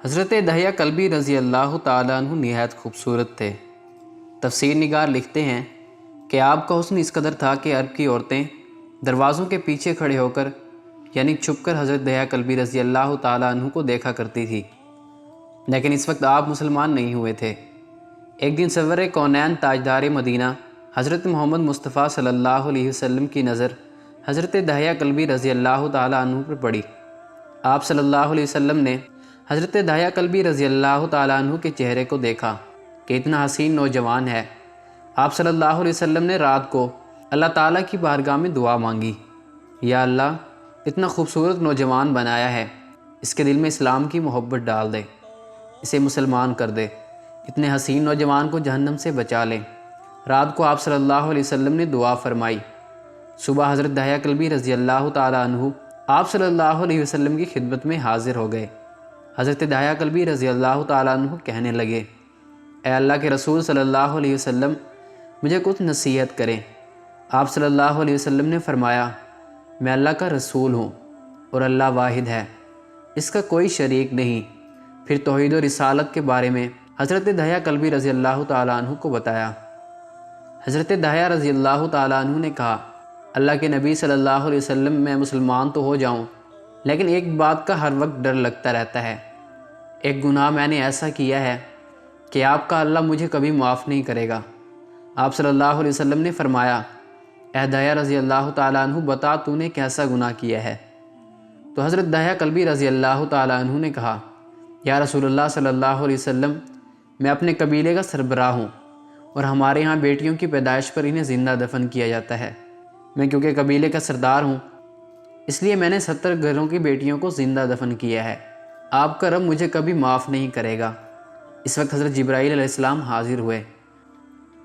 حضرت دہیہ کلبی رضی اللہ تعالیٰ عنہ نہایت خوبصورت تھے۔ تفسیر نگار لکھتے ہیں کہ آپ کا حسن اس قدر تھا کہ عرب کی عورتیں دروازوں کے پیچھے کھڑے ہو کر یعنی چھپ کر حضرت دہیہ کلبی رضی اللہ تعالیٰ عنہ کو دیکھا کرتی تھی، لیکن اس وقت آپ مسلمان نہیں ہوئے تھے۔ ایک دن سرور کونین تاجدار مدینہ حضرت محمد مصطفیٰ صلی اللہ علیہ وسلم کی نظر حضرت دہیہ کلبی رضی اللہ تعالیٰ عنہ پر پڑی۔ آپ صلی اللہ علیہ وسلم نے حضرت دہیہ کلبی رضی اللہ تعالیٰ عنہ کے چہرے کو دیکھا کہ اتنا حسین نوجوان ہے۔ آپ صلی اللہ علیہ وسلم نے رات کو اللہ تعالیٰ کی بارگاہ میں دعا مانگی، یا اللہ اتنا خوبصورت نوجوان بنایا ہے، اس کے دل میں اسلام کی محبت ڈال دے، اسے مسلمان کر دے، اتنے حسین نوجوان کو جہنم سے بچا لے۔ رات کو آپ صلی اللہ علیہ وسلم نے دعا فرمائی۔ صبح حضرت دہیہ کلبی رضی اللہ تعالیٰ عنہ آپ صلی اللہ علیہ وسلم کی خدمت میں حاضر ہو گئے۔ حضرت دہیہ کلبی رضی اللہ تعالیٰ عنہ کہنے لگے، اے اللہ کے رسول صلی اللہ علیہ وسلم، مجھے کچھ نصیحت کریں۔ آپ صلی اللہ علیہ وسلم نے فرمایا، میں اللہ کا رسول ہوں اور اللہ واحد ہے، اس کا کوئی شریک نہیں۔ پھر توحید و رسالت کے بارے میں حضرت دہیہ کلبی رضی اللہ تعالیٰ عنہ کو بتایا۔ حضرت دہیہ رضی اللہ تعالیٰ عنہ نے کہا، اللہ کے نبی صلی اللہ علیہ وسلم، میں مسلمان تو ہو جاؤں، لیکن ایک بات کا ہر وقت ڈر لگتا رہتا ہے۔ ایک گناہ میں نے ایسا کیا ہے کہ آپ کا اللہ مجھے کبھی معاف نہیں کرے گا۔ آپ صلی اللہ علیہ وسلم نے فرمایا، اے دہیہ رضی اللہ تعالیٰ عنہ، بتا تو نے کیسا گناہ کیا ہے؟ تو حضرت دہیہ کلبی رضی اللہ تعالیٰ عنہ نے کہا، یا رسول اللہ صلی اللہ علیہ وسلم، میں اپنے قبیلے کا سربراہ ہوں اور ہمارے ہاں بیٹیوں کی پیدائش پر انہیں زندہ دفن کیا جاتا ہے۔ میں کیونکہ قبیلے کا سردار ہوں، اس لیے میں نے 70 گھروں کی بیٹیوں کو زندہ دفن کیا ہے۔ آپ کا رب مجھے کبھی معاف نہیں کرے گا۔ اس وقت حضرت جبرائیل علیہ السلام حاضر ہوئے۔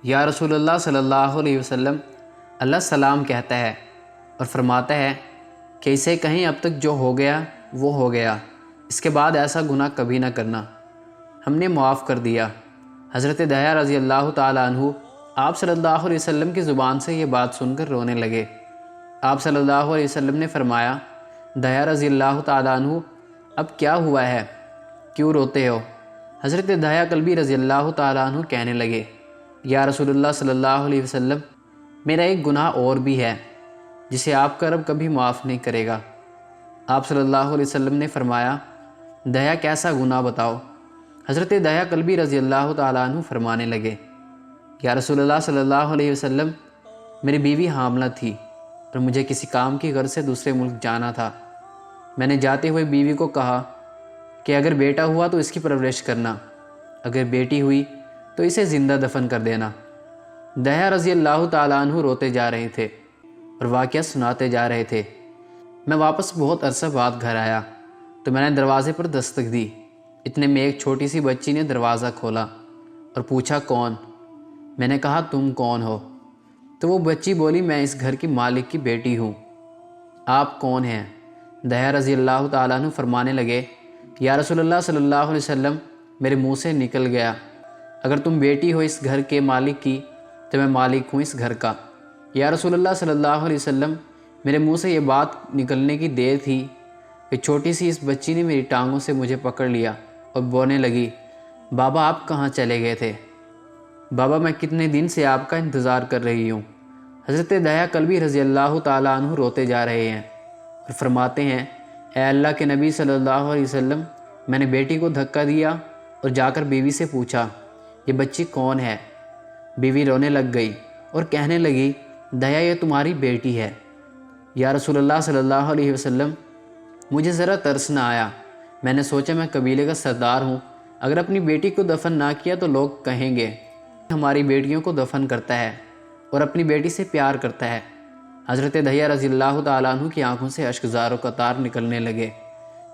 یا رسول اللہ صلی اللہ علیہ وسلم، اللہ سلام کہتا ہے اور فرماتا ہے کہ اسے کہیں اب تک جو ہو گیا وہ ہو گیا، اس کے بعد ایسا گناہ کبھی نہ کرنا، ہم نے معاف کر دیا۔ حضرت دہیہ رضی اللہ تعالیٰ عنہ آپ صلی اللہ علیہ وسلم کی زبان سے یہ بات سن کر رونے لگے۔ آپ صلی اللہ علیہ وسلم نے فرمایا، دہیہ رضی اللہ تعالیٰ عنہ، اب کیا ہوا ہے، کیوں روتے ہو؟ حضرت دہیہ کلبی رضی اللہ تعالیٰ عنہ کہنے لگے، یا رسول اللہ صلی اللہ علیہ وسلم، میرا ایک گناہ اور بھی ہے جسے آپ کا رب کبھی معاف نہیں کرے گا۔ آپ صلی اللہ علیہ وسلم نے فرمایا، دہیہ کیسا گناہ بتاؤ؟ حضرت دہیہ کلبی رضی اللہ تعالیٰ عنہ فرمانے لگے، یا رسول اللہ صلی اللہ علیہ وسلم، میری بیوی حاملہ تھی اور مجھے کسی کام کی غرض سے دوسرے ملک جانا تھا۔ میں نے جاتے ہوئے بیوی کو کہا کہ اگر بیٹا ہوا تو اس کی پرورش کرنا، اگر بیٹی ہوئی تو اسے زندہ دفن کر دینا۔ دہیہ رضی اللہ تعالیٰ عنہ روتے جا رہے تھے اور واقعہ سناتے جا رہے تھے۔ میں واپس بہت عرصہ بعد گھر آیا تو میں نے دروازے پر دستک دی۔ اتنے میں ایک چھوٹی سی بچی نے دروازہ کھولا اور پوچھا، کون؟ میں نے کہا، تم کون ہو؟ تو وہ بچی بولی، میں اس گھر کی مالک کی بیٹی ہوں۔ آپ کون ہیں؟ دہیہ رضی اللہ تعالیٰ عنہ فرمانے لگے، یا رسول اللہ صلی اللہ علیہ وسلم، میرے منہ سے نکل گیا، اگر تم بیٹی ہو اس گھر کے مالک کی تو میں مالک ہوں اس گھر کا۔ یا رسول اللہ صلی اللہ علیہ وسلم، میرے منہ سے یہ بات نکلنے کی دیر تھی کہ چھوٹی سی اس بچی نے میری ٹانگوں سے مجھے پکڑ لیا اور بولنے لگی، بابا آپ کہاں چلے گئے تھے؟ بابا میں کتنے دن سے آپ کا انتظار کر رہی ہوں۔ حضرت دہیہ کلبی رضی اللہ تعالیٰ عنہ روتے جا رہے ہیں اور فرماتے ہیں، اے اللہ کے نبی صلی اللہ علیہ وسلم، میں نے بیٹی کو دھکا دیا اور جا کر بیوی سے پوچھا، یہ بچی کون ہے؟ بیوی رونے لگ گئی اور کہنے لگی، دہیہ یہ تمہاری بیٹی ہے۔ یا رسول اللہ صلی اللہ علیہ وسلم، مجھے ذرا ترس نہ آیا، میں نے سوچا میں قبیلے کا سردار ہوں، اگر اپنی بیٹی کو دفن نہ کیا تو لوگ کہیں گے ہماری بیٹیوں کو دفن کرتا ہے اور اپنی بیٹی سے پیار کرتا ہے۔ حضرت دہیہ رضی اللہ تعالیٰ عنہ کی آنکھوں سے اشکزار و قطار نکلنے لگے۔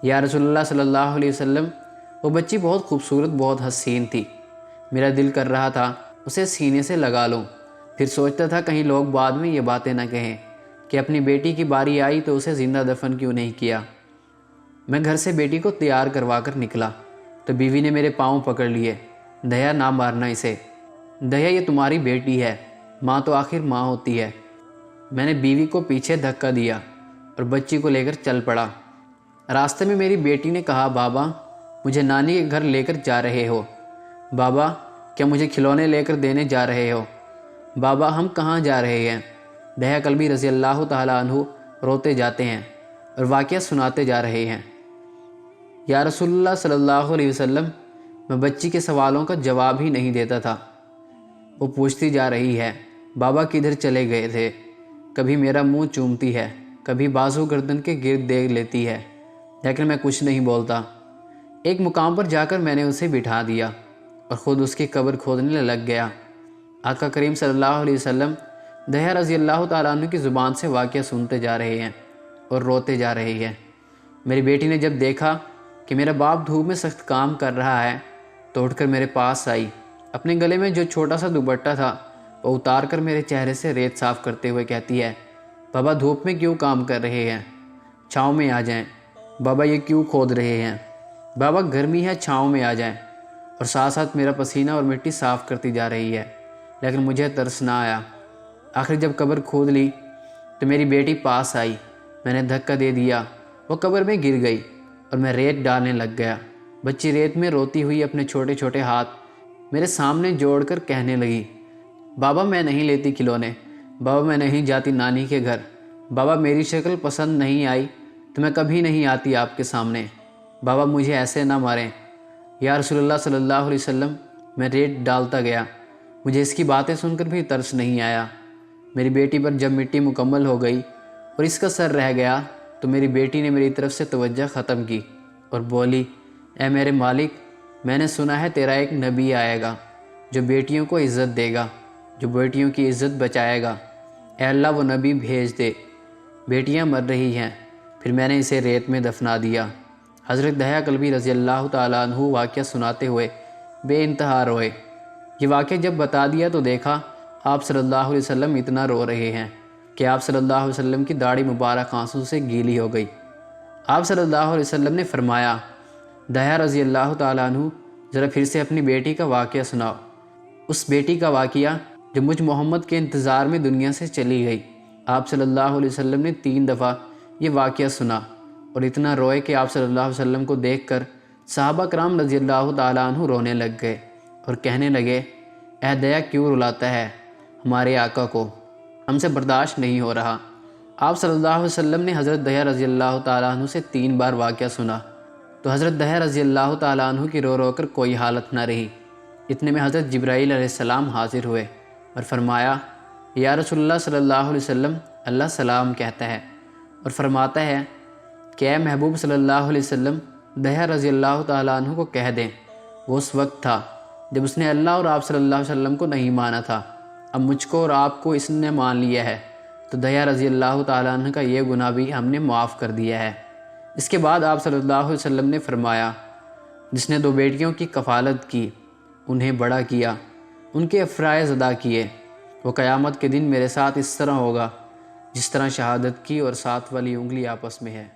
یا رسول اللہ صلی اللہ علیہ وسلم، وہ بچی بہت خوبصورت، بہت حسین تھی، میرا دل کر رہا تھا اسے سینے سے لگا لوں، پھر سوچتا تھا کہیں لوگ بعد میں یہ باتیں نہ کہیں کہ اپنی بیٹی کی باری آئی تو اسے زندہ دفن کیوں نہیں کیا۔ میں گھر سے بیٹی کو تیار کروا کر نکلا تو بیوی نے میرے پاؤں پکڑ لیے، دہیہ نہ مارنا اسے، دہیہ یہ تمہاری بیٹی ہے، ماں تو آخر ماں ہوتی ہے۔ میں نے بیوی کو پیچھے دھکا دیا اور بچی کو لے کر چل پڑا۔ راستے میں میری بیٹی نے کہا، بابا مجھے نانی کے گھر لے کر جا رہے ہو؟ بابا کیا مجھے کھلونے لے کر دینے جا رہے ہو؟ بابا ہم کہاں جا رہے ہیں؟ دہیا کلبی رضی اللہ تعالیٰ عنہ روتے جاتے ہیں اور واقعہ سناتے جا رہے ہیں۔ یا رسول اللہ صلی اللہ علیہ وسلم، میں بچی کے سوالوں کا جواب ہی نہیں دیتا تھا۔ وہ پوچھتی جا رہی ہے بابا کدھر چلے گئے تھے؟ کبھی میرا منہ چومتی ہے، کبھی بازو گردن کے گرد دیکھ لیتی ہے، لیکن میں کچھ نہیں بولتا۔ ایک مقام پر جا کر میں نے اسے بٹھا دیا اور خود اس کی قبر کھودنے لگ گیا۔ آقا کریم صلی اللہ علیہ وسلم دہیا رضی اللہ تعالیٰ عنہ کی زبان سے واقعہ سنتے جا رہے ہیں اور روتے جا رہے ہیں۔ میری بیٹی نے جب دیکھا کہ میرا باپ دھوپ میں سخت کام کر رہا ہے تو اٹھ کر میرے پاس آئی، اپنے گلے میں جو چھوٹا سا دوپٹہ تھا وہ اتار کر میرے چہرے سے ریت صاف کرتے ہوئے کہتی ہے، بابا دھوپ میں کیوں کام کر رہے ہیں؟ چھاؤں میں آ جائیں۔ بابا یہ کیوں کھود رہے ہیں؟ بابا گرمی ہے، چھاؤں میں آ جائیں۔ اور ساتھ ساتھ میرا پسینہ اور مٹی صاف کرتی جا رہی ہے، لیکن مجھے ترس نہ آیا۔ آخر جب قبر کھود لی تو میری بیٹی پاس آئی، میں نے دھکا دے دیا، وہ قبر میں گر گئی اور میں ریت ڈالنے لگ گیا۔ بچی ریت میں روتی ہوئی اپنے چھوٹے چھوٹے ہاتھ میرے سامنے جوڑ کر کہنے لگی، بابا میں نہیں لیتی کھلونے، بابا میں نہیں جاتی نانی کے گھر، بابا میری شکل پسند نہیں آئی تو میں کبھی نہیں آتی آپ کے سامنے، بابا مجھے ایسے نہ ماریں۔ یا رسول اللہ صلی اللہ علیہ وسلم، میں ریت ڈالتا گیا، مجھے اس کی باتیں سن کر بھی ترس نہیں آیا۔ میری بیٹی پر جب مٹی مکمل ہو گئی اور اس کا سر رہ گیا تو میری بیٹی نے میری طرف سے توجہ ختم کی اور بولی، اے میرے مالک، میں نے سنا ہے تیرا ایک نبی آئے گا جو بیٹیوں کو عزت دے گا، جو بیٹیوں کی عزت بچائے گا، اے اللہ وہ نبی بھیج دے۔ بیٹیاں مر رہی ہیں۔ پھر میں نے اسے ریت میں دفنا دیا۔ حضرت دہیا کلبی رضی اللہ تعالیٰ عنہ واقعہ سناتے ہوئے بے انتہا روئے۔ یہ واقعہ جب بتا دیا تو دیکھا آپ صلی اللہ علیہ وسلم اتنا رو رہے ہیں کہ آپ صلی اللہ علیہ وسلم کی داڑھی مبارک آنسوں سے گیلی ہو گئی۔ آپ صلی اللہ علیہ وسلم نے فرمایا، دہیا رضی اللہ تعالیٰ عنہ ذرا پھر سے اپنی بیٹی کا واقعہ سناؤ، اس بیٹی کا واقعہ جو مجھ محمد کے انتظار میں دنیا سے چلی گئی۔ آپ صلی اللہ علیہ وسلم نے 3 دفعہ یہ واقعہ سنا اور اتنا روئے کہ آپ صلی اللہ علیہ وسلم کو دیکھ کر صحابہ کرام رضی اللہ تعالیٰ عنہ رونے لگ گئے اور کہنے لگے، اے دیا کیوں رلاتا ہے ہمارے آقا کو، ہم سے برداشت نہیں ہو رہا۔ آپ صلی اللہ علیہ وسلم نے حضرت دہیا رضی اللہ تعالیٰ عنہ سے 3 بار واقعہ سنا تو حضرت دہیا رضی اللہ تعالیٰ عنہ کی رو رو کر کوئی حالت نہ رہی۔ اتنے میں حضرت جبرائیل علیہ السلام حاضر ہوئے اور فرمایا، یا رسول اللہ صلی اللہ علیہ وسلم، اللہ سلام کہتا ہے اور فرماتا ہے کہ اے محبوب صلی اللہ علیہ وسلم، دہیا رضی اللہ تعالیٰ عنہ کو کہہ دیں وہ اس وقت تھا جب اس نے اللہ اور آپ صلی اللہ علیہ وسلم کو نہیں مانا تھا، اب مجھ کو اور آپ کو اس نے مان لیا ہے تو دہیا رضی اللہ تعالیٰ عنہ کا یہ گناہ بھی ہم نے معاف کر دیا ہے۔ اس کے بعد آپ صلی اللہ علیہ وسلم نے فرمایا، جس نے 2 بیٹیوں کی کفالت کی، انہیں بڑا کیا، ان کے افرائض ادا کیے، وہ قیامت کے دن میرے ساتھ اس طرح ہوگا جس طرح شہادت کی اور 7 والی انگلی آپس میں ہے۔